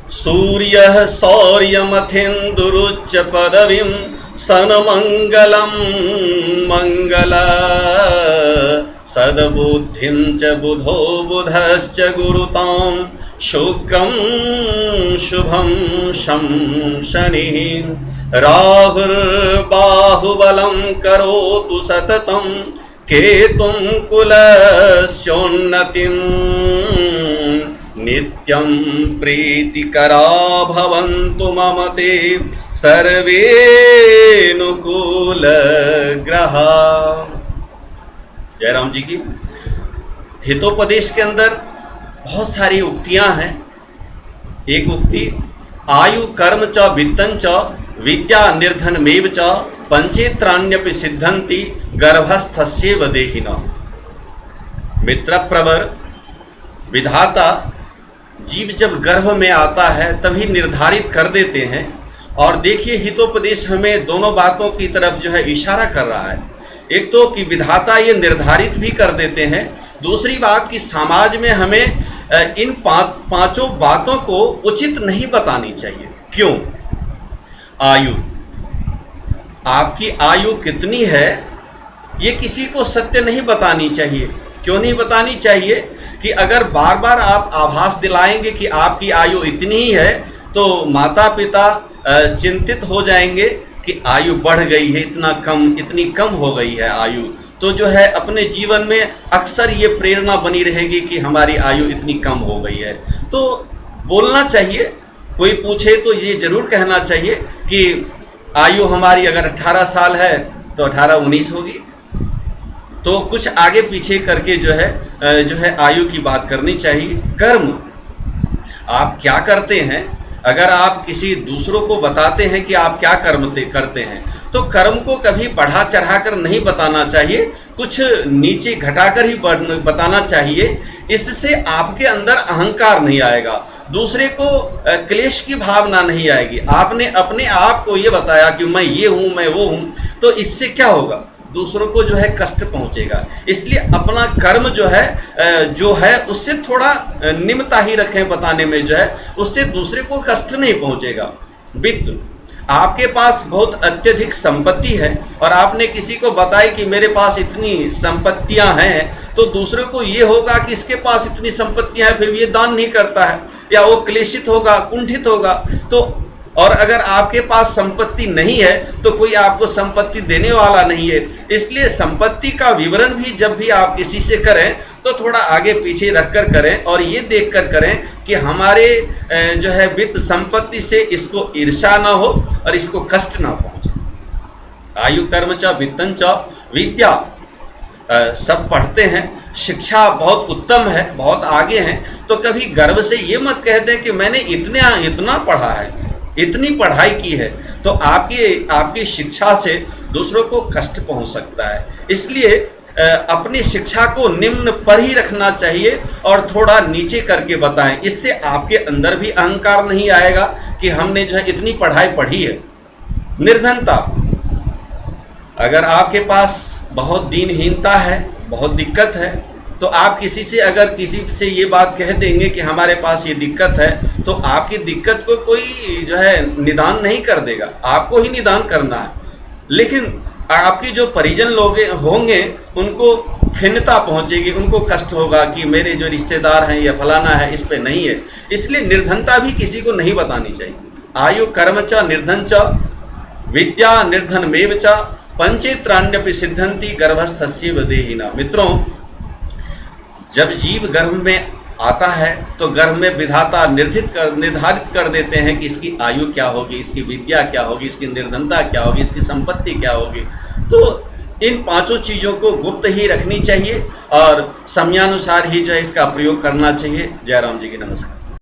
सूर्यः शौर्यमथेन्दुरुच्च पदवीं सन्मङ्गलं मङ्गला सद्बुद्धिं च बुधो बुधश्च गुरुतां शुक्रं शुभं शं शनिः राहुर्बाहुबलं करोतु सततं केतुं कुलस्योन्नतिं नित्यं प्रीतिकरा भवन्तु मम ते सर्वेनुकूलग्रहा। जयराम जी की हितोपदेश के अंदर बहुत सारी उक्तियां हैं। एक उक्ति आयु कर्म च वित्तं च विद्या निर्धनमेव च पंचेत्राण्यपि सिद्धन्ति गर्भस्थस्यैव देहिनः। मित्रप्रवर विधाता जीव जब गर्भ में आता है तभी निर्धारित कर देते हैं। और देखिए हितोपदेश हमें दोनों बातों की तरफ जो है इशारा कर रहा है। एक तो कि विधाता ये निर्धारित भी कर देते हैं, दूसरी बात कि समाज में हमें इन पांचों बातों को उचित नहीं बतानी चाहिए। क्यों? आयु, आपकी आयु कितनी है ये किसी को सत्य नहीं बतानी चाहिए। क्यों नहीं बतानी चाहिए? कि अगर बार बार आप आभास दिलाएंगे कि आपकी आयु इतनी ही है तो माता पिता चिंतित हो जाएंगे कि आयु बढ़ गई है, इतनी कम हो गई है आयु। तो जो है अपने जीवन में अक्सर ये प्रेरणा बनी रहेगी कि हमारी आयु इतनी कम हो गई है। तो बोलना चाहिए, कोई पूछे तो ये जरूर कहना चाहिए कि आयु हमारी अगर 18 साल है तो 18-19 होगी। तो कुछ आगे पीछे करके जो है आयु की बात करनी चाहिए। कर्म, आप क्या करते हैं? अगर आप किसी दूसरों को बताते हैं कि आप क्या कर्म करते हैं तो कर्म को कभी बढ़ा चढ़ाकर नहीं बताना चाहिए, कुछ नीचे घटाकर ही बताना चाहिए। इससे आपके अंदर अहंकार नहीं आएगा, दूसरे को क्लेश की भावना नहीं आएगी। आपने अपने आप को ये बताया कि मैं ये हूं, मैं वो हूं, तो इससे क्या होगा? दूसरों को जो है कष्ट पहुंचेगा। इसलिए अपना कर्म जो है उससे थोड़ा निम्नता ही रखें बताने में, जो है उससे दूसरे को कष्ट नहीं पहुंचेगा। वित्त, आपके पास बहुत अत्यधिक संपत्ति है और आपने किसी को बताई कि मेरे पास इतनी संपत्तियां हैं, तो दूसरे को ये होगा कि इसके पास इतनी संपत्तियां हैं फिर भी ये दान नहीं करता है, या वो क्लेशित होगा, कुंठित होगा। तो और अगर आपके पास संपत्ति नहीं है तो कोई आपको संपत्ति देने वाला नहीं है। इसलिए संपत्ति का विवरण भी जब भी आप किसी से करें तो थोड़ा आगे पीछे रखकर करें और ये देखकर करें कि हमारे जो है वित्त संपत्ति से इसको ईर्ष्या ना हो और इसको कष्ट ना पहुंचे। आयु कर्म च वित्तं च विद्या, सब पढ़ते हैं, शिक्षा बहुत उत्तम है, बहुत आगे हैं, तो कभी गर्व से ये मत कह दें कि मैंने इतना पढ़ा है, इतनी पढ़ाई की है। तो आपकी शिक्षा से दूसरों को कष्ट पहुंच सकता है। इसलिए अपनी शिक्षा को निम्न पर ही रखना चाहिए और थोड़ा नीचे करके बताएं। इससे आपके अंदर भी अहंकार नहीं आएगा कि हमने जो है इतनी पढ़ाई पढ़ी है। निर्धनता, अगर आपके पास बहुत दीनहीनता है, बहुत दिक्कत है, तो आप किसी से ये बात कह देंगे कि हमारे पास ये दिक्कत है, तो आपकी दिक्कत को कोई जो है निदान नहीं कर देगा, आपको ही निदान करना है। लेकिन आपकी जो परिजन लोग होंगे उनको खिन्नता पहुंचेगी, उनको कष्ट होगा कि मेरे जो रिश्तेदार हैं या फलाना है इस पे नहीं है। इसलिए निर्धनता भी किसी को नहीं बतानी चाहिए। आयु कर्म च निर्धन च विद्या निर्धनमेव च पंचेत्राण्यपि सिद्धन्ति गर्भस्थस्यैव देहिनः। मित्रों, जब जीव गर्भ में आता है तो गर्भ में विधाता निर्धारित कर देते हैं कि इसकी आयु क्या होगी, इसकी विद्या क्या होगी, इसकी निर्धनता क्या होगी, इसकी संपत्ति क्या होगी। तो इन पांचों चीजों को गुप्त ही रखनी चाहिए और समयानुसार ही जो है इसका प्रयोग करना चाहिए। जयराम जी की नमस्कार।